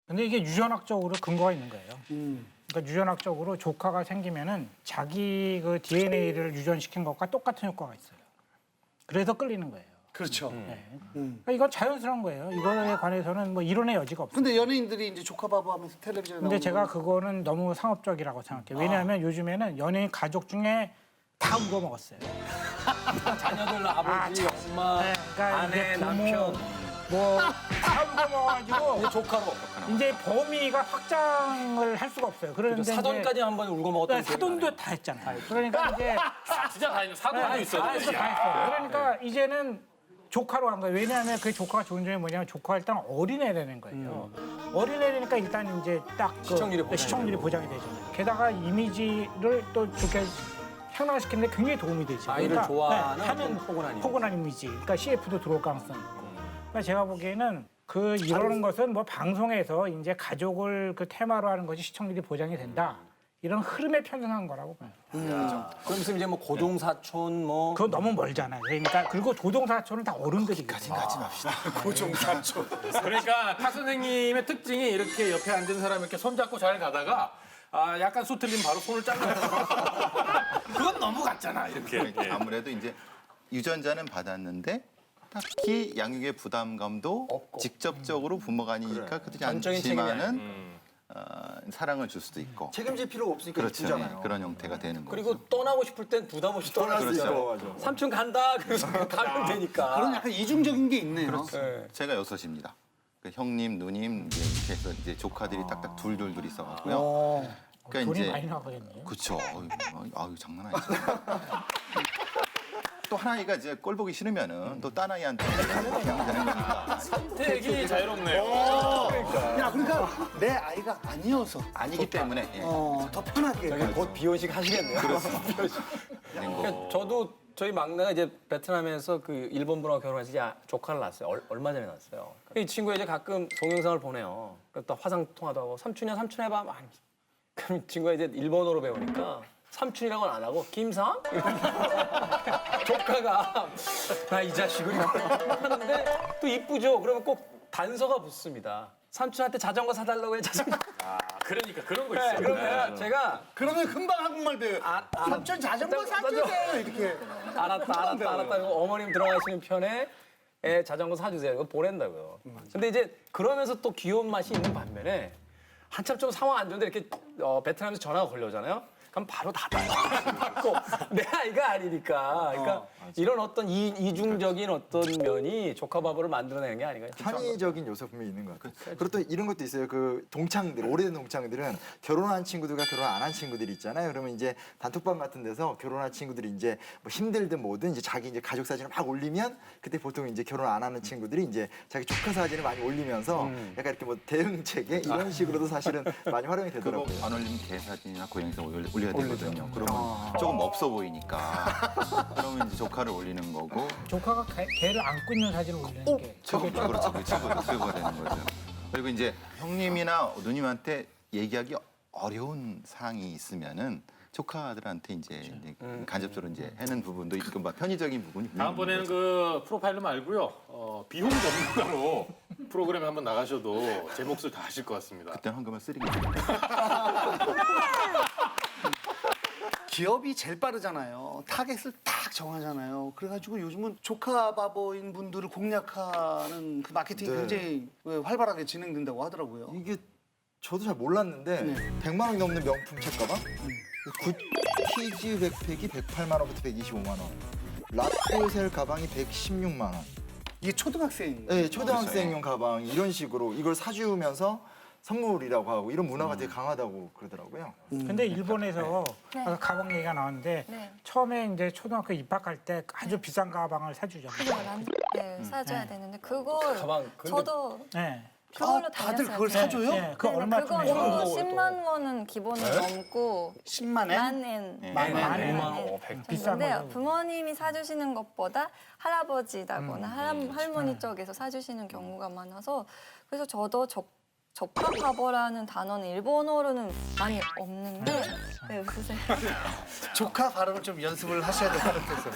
근데 이게 유전학적으로 근거가 있는 거예요. 그러니까 유전학적으로 조카가 생기면은 자기 그 DNA를 유전시킨 것과 똑같은 효과가 있어요. 그래서 끌리는 거예요. 그렇죠. 네. 그러니까 이건 자연스러운 거예요. 이거에 관해서는 뭐 이론의 여지가 없어요. 근데 연예인들이 이제 조카 바보 하면서 텔레비전에 근데 나오는 제가 거. 그거는 너무 상업적이라고 생각해요. 왜냐하면 요즘에는 연예인 가족 중에 다 울고 먹었어요. 자녀들 아버지, 엄마, 네, 그러니까 아내, 이제 부모, 남편, 뭐다 울고 먹어가지고 이제 조카로. 이제 범위가 확장을 할 수가 없어요. 그런데 이제 사돈까지 한번 울고 먹었던 네, 사돈도 다 했잖아요. 그러니까 이제 진짜 다 있는 사도도 다 있어요. 했어. 그러니까 이제는 조카로 한 거예요. 왜냐하면 그 조카가 좋은 점이 뭐냐면 조카가 일단 어린애라는 거예요. 어린애니까 일단 이제 딱그 시청률이 보장이 보장이 되잖아요. 게다가 이미지를 또 좋게 향상시키는데 굉장히 도움이 되죠. 아이를 좋아하는 하는 포근한 이미지. 그러니까 CF도 들어올 가능성이 있고. 그러니까 제가 보기에는 그 이러는 것은 뭐 방송에서 이제 가족을 그 테마로 하는 것이 시청률이 보장이 된다. 이런 흐름에 편승한 거라고 봐요. 그럼 이제 뭐 고종사촌 뭐 그거 너무 멀잖아요. 그러니까 그리고 조동사촌은 다 어른들이거든요. 고종사촌. 그러니까 타 선생님의 특징이 이렇게 옆에 앉은 사람 이렇게 손잡고 잘 가다가 약간 수틀림 바로 손을 잘라요. 그건 너무 같잖아 이렇게. 아무래도 이제 유전자는 받았는데 딱히 양육의 부담감도 직접적으로 부모가 아니니까 그렇지 전적인 책임이 않지만은 사랑을 줄 수도 있고 책임질 필요가 없으니까 그렇죠. 이쁘잖아요. 예, 그런 형태가 되는 거죠. 그리고 떠나고 싶을 땐 부담 없이 떠날 수 있어. 삼촌 간다. 그래서 가면 되니까. 그런 약간 이중적인 게 있네요. 제가 여섯입니다. 그 형님, 누님 이제 이렇게 해서 이제 조카들이 딱딱 둘둘둘 있어갖고요. 그러니까 돈이 많이 나가겠네요. 그렇죠. 아유 장난 아니죠. 또 하나이가 이제 꼴 보기 싫으면은 또 딴 아이한테 하면 되는 거니까. 되게 자유롭네요. 야, 그러니까 내 아이가 아니어서 아니기 때문에 예. 더 편하게. 곧 비혼식 하시겠네요. 되는 거고. 그러니까 저도 저희 막내가 이제 베트남에서 그 일본 분하고 결혼해서 이제 조카를 낳았어요. 얼마 전에 낳았어요. 이 친구가 이제 가끔 동영상을 보내요. 또 화상 통화도 하고 삼촌이야 삼촌 해봐. 막 이러면서. 그럼 친구가 이제 일본어로 배우니까 삼촌이라고는 안 하고 김상? 조카가 나 이 자식을 하는데 또 이쁘죠. 그러면 꼭 단서가 붙습니다. 삼촌한테 자전거 사달라고 해 자전거. 그러니까 그런 거 네, 있어요. 그러면 제가 그러면 금방 한국말 배워요. 삼촌 자전거 사주세요. 이렇게. 알았다 이거 어머님 들어가시는 편에 자전거 사주세요. 이거 보낸다고요. 근데 이제 그러면서 또 귀여운 맛이 있는 반면에 한참 좀 상황 안 좋은데 이렇게 베트남에서 전화가 걸려오잖아요. 그럼 바로 닫아요. 받고 내 아이가 아니니까. 그러니까 이런 어떤 이중적인 어떤 면이 조카 바보를 만들어내는 게 아닌가요? 편의적인 요소 분명히 있는 것 같아요. 그리고 또 이런 것도 있어요. 그 동창들, 오래된 동창들은 결혼한 친구들과 결혼 안 한 친구들이 있잖아요. 그러면 이제 단톡방 같은 데서 결혼한 친구들이 이제 뭐 힘들든 뭐든 이제 자기 이제 가족 사진을 막 올리면 그때 보통 이제 결혼 안 하는 친구들이 이제 자기 조카 사진을 많이 올리면서 약간 이렇게 뭐 대응책에 이런 식으로도 사실은 많이 활용이 그거 되더라고요. 안 올리면 개 사진이나 고양이 사진 올려야 되거든요. 그러면 조금 없어 보이니까 그러면 이제 조카를 올리는 거고 조카가 개를 안고 있는 사진을 올리는 게 그렇죠. 그 친구도 최고가 되는 거죠. 그리고 이제 형님이나 누님한테 얘기하기 어려운 사항이 있으면은 조카들한테 이제 간접적으로 이제 하는 부분도 있고 막 편의적인 부분이 다음번에는 그 프로파일러 말고요. 비용 전문가로 프로그램에 한번 나가셔도 제 몫을 다 하실 것 같습니다. 그때 황금을 쓰리기 기업이 제일 빠르잖아요. 타겟을 딱 정하잖아요. 그래가지고 요즘은 조카 바보인 분들을 공략하는 그 마케팅이 네. 굉장히 활발하게 진행된다고 하더라고요. 이게 저도 잘 몰랐는데 100만 원이 넘는 명품 책가방? 구티즈 백팩이 108만 원부터 125만 원. 라프셀 가방이 116만 원. 이게 초등학생. 네, 초등학생용 가방 이런 식으로 이걸 사주면서 선물이라고 하고 이런 문화가 되게 강하다고 그러더라고요. 근데 일본에서 네. 아까 가방 얘기가 나왔는데 네. 처음에 이제 초등학교 입학할 때 아주 비싼 가방을 사주죠. 그거 란네 사줘야 되는데 그걸 가방, 근데- 저도 네. 그걸로 다들 다녔어요. 그걸 사줘요? 네, 그거 네, 얼마 그거 주면 무거워요, 또. 10만 원은 기본으로 넘고 10만 엔? 만엔 비싼 근데 거죠. 부모님이 사주시는 것보다 할아버지다거나 할머니 쪽에서 사주시는 경우가 많아서 그래서 저도 조카 바보라는 단어는 일본어로는 많이 없는데 왜 웃으세요? 조카 발음을 좀 연습을 하셔야 될 것 같아서.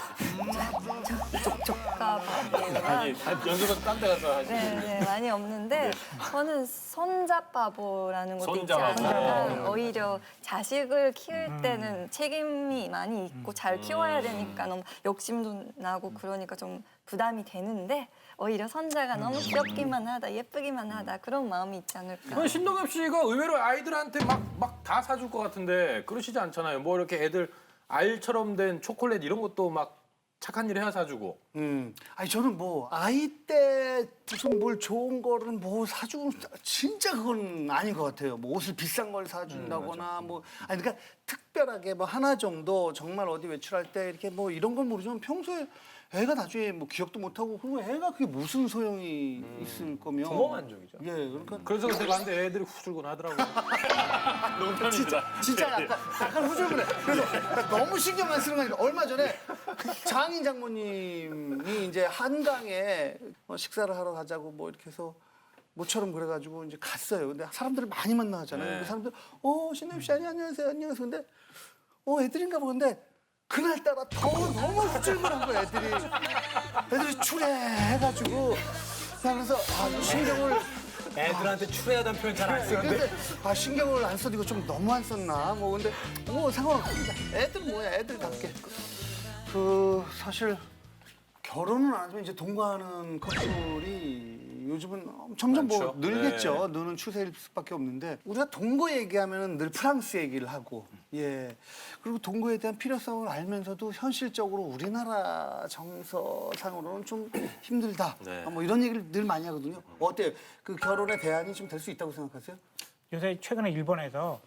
조카 바보가 아니 연습은 딴 데 가서 하시고. 네, 많이 없는데 저는 손자 바보라는 것도 있지 손자 바보. 않을까. 오히려 자식을 키울 때는 책임이 많이 있고 잘 키워야 되니까 너무 욕심도 나고 그러니까 좀 부담이 되는데 오히려 손자가 너무 귀엽기만 하다, 예쁘기만 하다 그런 마음이 있지 않을까. 그 신동엽 씨가 의외로 아이들한테 막 다 사줄 것 같은데 그러시지 않잖아요. 뭐 이렇게 애들 알처럼 된 초콜릿 이런 것도 막 착한 일 해야 사주고. 아니 저는 뭐 아이 때 무슨 뭘 좋은 거를 뭐 사주고 진짜 그건 아닌 것 같아요. 뭐 옷을 비싼 걸 사준다거나 뭐 아니 그러니까 특별하게 뭐 하나 정도 정말 어디 외출할 때 이렇게 뭐 이런 건 모르지만 평소에 애가 나중에 뭐 기억도 못 하고 그리고 애가 그게 무슨 소용이 있을 거면 부모 만족이죠. 예, 그러니까 그래서 그때 갔는데 애들이 후줄근하더라고요. 진짜 약간 후줄근해. 그래서 나 너무 신경 안 쓰는 거 아니라 얼마 전에 장인 장모님이 이제 한강에 식사를 하러 가자고 뭐 이렇게 해서 모처럼 그래가지고 이제 갔어요. 근데 사람들을 많이 만나잖아요. 그 사람들 신동엽 씨 안녕하세요 안녕하세요. 근데 애들인가 보는데 그날따라 더 너무 후줄근한 거야 애들이 추레해가지고 그래서 신경을 애들한테 추레하다는 표현 잘 안 쓰는데. 근데 신경을 안 써도 이거 좀 너무 안 썼나 뭐 근데 뭐 상관없습니다. 애들 뭐야 애들답게 사실 결혼을 안 하면 이제 동거하는 커플이 요즘은 점점 뭐 많죠. 늘겠죠. 느는 추세일 수밖에 없는데 우리가 동거 얘기하면 늘 프랑스 얘기를 하고 예 그리고 동거에 대한 필요성을 알면서도 현실적으로 우리나라 정서상으로는 좀 힘들다. 네. 뭐 이런 얘기를 늘 많이 하거든요. 어때요? 그 결혼의 대안이 좀 될 수 있다고 생각하세요? 요새 최근에 일본에서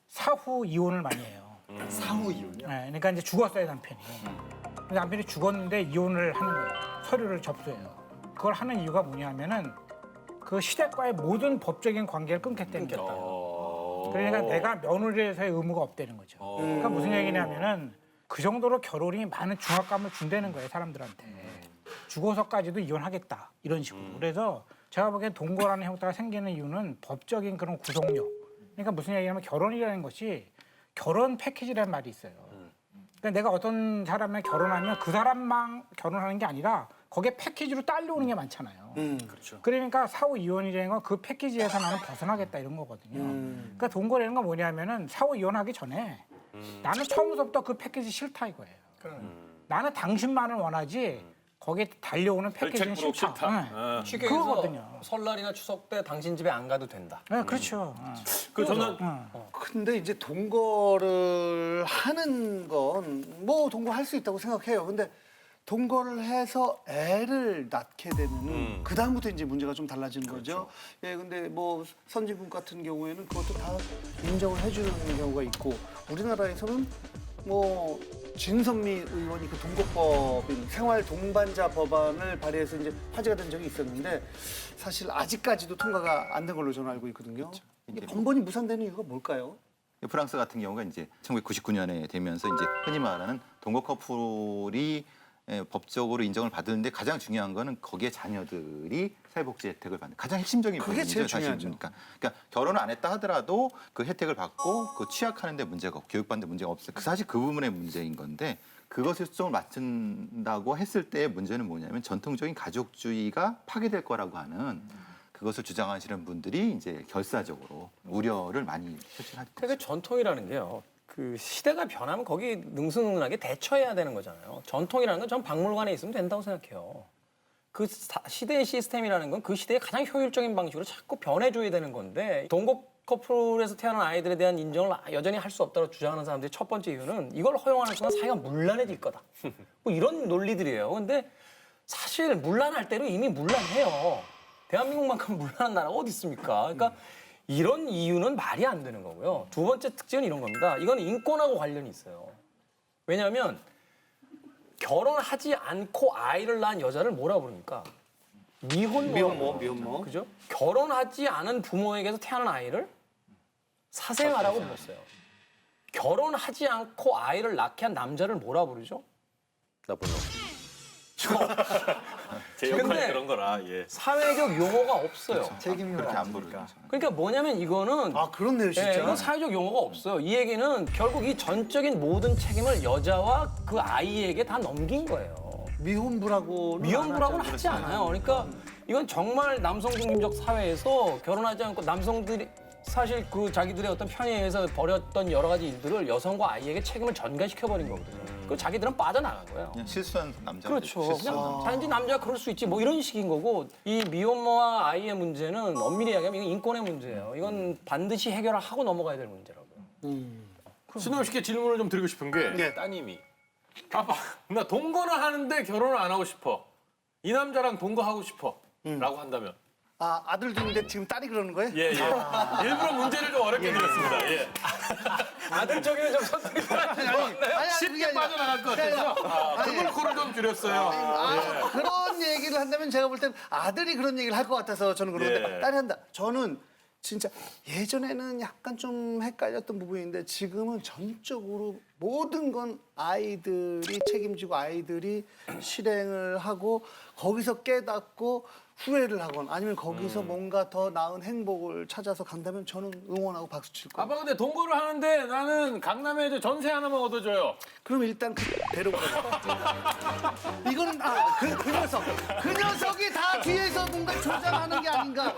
사후 이혼을 많이 해요. 사후 이혼이요? 네, 그러니까 이제 죽었어요 남편이. 근데 남편이 죽었는데 이혼을 하는 거예요. 서류를 접수해요. 그걸 하는 이유가 뭐냐면은 그 시댁과의 모든 법적인 관계를 끊겠다는 거예요. 그러니까 내가 며느리에서의 의무가 없다는 거죠. 그러니까 무슨 얘기냐면은 그 정도로 결혼이 많은 중압감을 준다는 거예요 사람들한테. 죽어서까지도 이혼하겠다 이런 식으로. 그래서 제가 보기엔 동거라는 형태가 생기는 이유는 법적인 그런 구속력. 그러니까 무슨 얘기냐면 결혼이라는 것이 결혼 패키지라는 말이 있어요. 그러니까 내가 어떤 사람이랑 결혼하면 그 사람만 결혼하는 게 아니라 거기에 패키지로 딸려오는 게 많잖아요. 그렇죠. 그러니까 사후 이혼이라는 건 그 패키지에서 나는 벗어나겠다 이런 거거든요. 그러니까 동거라는 건 뭐냐면은 사후 이혼하기 전에 나는 처음부터 그 패키지 싫다 이거예요. 나는 당신만을 원하지 거기에 달려오는 패키지는 혈책부록 싫다. 싫다. 네. 쉽게 그거거든요. 해서 설날이나 추석 때 당신 집에 안 가도 된다. 네, 그렇죠. 그 저는 근데 이제 동거를 하는 건 뭐 동거할 수 있다고 생각해요. 근데 동거를 해서 애를 낳게 되면은 그 다음부터 이제 문제가 좀 달라지는 거죠. 예, 근데 뭐 선진국 같은 경우에는 그것도 다 인정을 해주는 경우가 있고 우리나라에서는 뭐 진선미 의원이 그 동거법인 생활 동반자 법안을 발의해서 이제 화제가 된 적이 있었는데 사실 아직까지도 통과가 안 된 걸로 저는 알고 있거든요. 이게 번번이 무산되는 이유가 뭘까요? 프랑스 같은 경우가 이제 1999년에 되면서 이제 흔히 말하는 동거 커플이 법적으로 인정을 받는데 가장 중요한 거는 거기에 자녀들이 사회복지 혜택을 받는 가장 핵심적인 그게 부분이죠. 제일 사실. 중요하죠. 그러니까 결혼을 안 했다 하더라도 그 혜택을 받고 그 취약하는 데 문제가 없고 교육받는 데 문제가 없어요. 사실 그 부분의 문제인 건데 그것에 초점을 맞춘다고 했을 때의 문제는 뭐냐면 전통적인 가족주의가 파괴될 거라고 하는 그것을 주장하시는 분들이 이제 결사적으로 우려를 많이 표출하죠. 그러니까 전통이라는 게요. 그 시대가 변하면 거기 능수능란하게 대처해야 되는 거잖아요. 전통이라는 건 전 박물관에 있으면 된다고 생각해요. 그 시대의 시스템이라는 건 그 시대의 가장 효율적인 방식으로 자꾸 변해줘야 되는 건데 동거 커플에서 태어난 아이들에 대한 인정을 여전히 할 수 없다고 주장하는 사람들의 첫 번째 이유는 이걸 허용하는 순간 사회가 문란해질 거다. 뭐 이런 논리들이에요. 근데 사실 문란할 대로 이미 문란해요. 대한민국만큼 문란한 나라가 어디 있습니까? 그러니까 이런 이유는 말이 안 되는 거고요. 두 번째 특징은 이런 겁니다. 이건 인권하고 관련이 있어요. 왜냐하면 결혼하지 않고 아이를 낳은 여자를 뭐라 부릅니까? 미혼모. 그죠? 결혼하지 않은 부모에게서 태어난 아이를 사생아라고 불렀어요. 결혼하지 않고 아이를 낳게 한 남자를 뭐라 부르죠? 나쁜 놈. 제 역할이 근데- 그런 거라. 예. 사회적 용어가 없어요. 책임을 그렇게 안 안 지니까. 부르죠. 그러니까 뭐냐면 이거는 아 그렇네요 진짜. 이건 사회적 용어가 없어요. 이 얘기는 결국 이 전적인 모든 책임을 여자와 그 아이에게 다 넘긴 거예요. 미혼부라고는 미혼부라고는 안 하죠. 하지 않아요. 그러니까 이건 정말 남성 중심적 사회에서 결혼하지 않고 남성들이 사실 그 자기들의 어떤 편의에 의해서 벌였던 여러 가지 일들을 여성과 아이에게 책임을 전가시켜 버린 거거든요. 그 자기들은 빠져나간 거예요. 그냥 실수한 남자. 그렇죠. 그냥 자연히 남자가 그럴 수 있지 뭐 이런 식인 거고 이 미혼모와 아이의 문제는 엄밀히 이야기하면 이건 인권의 문제예요. 이건 반드시 해결을 하고 넘어가야 될 문제라고요. 신동 씨께 질문을 좀 드리고 싶은 게 네. 따님이 아빠 나 동거는 하는데 결혼을 안 하고 싶어. 이 남자랑 동거하고 싶어. 라고 한다면 아 아들도 있는데 지금 딸이 그러는 거예요? 예, 예. 일부러 문제를 좀 어렵게 드렸습니다. 예. 아들 쪽에는 좀 선택이 쉽게 빠져나갈 것 같아서 드물코를 좀 줄였어요. 그런 얘기를 한다면 제가 볼 땐 아들이 그런 얘기를 할 것 같아서 저는 그러는데 예. 딸이 한다. 저는 진짜 예전에는 약간 좀 헷갈렸던 부분인데 지금은 전적으로 모든 건 아이들이 책임지고 아이들이 실행을 하고 거기서 깨닫고 후회를 하건 아니면 거기서 뭔가 더 나은 행복을 찾아서 간다면 저는 응원하고 박수 칠 거예요. 아빠 근데 동거를 하는데 나는 강남에 이제 전세 하나만 얻어줘요. 그럼 일단 그 데려가요. 이거는 그 녀석이 다 뒤에서 뭔가 조장하는 게 아닌가.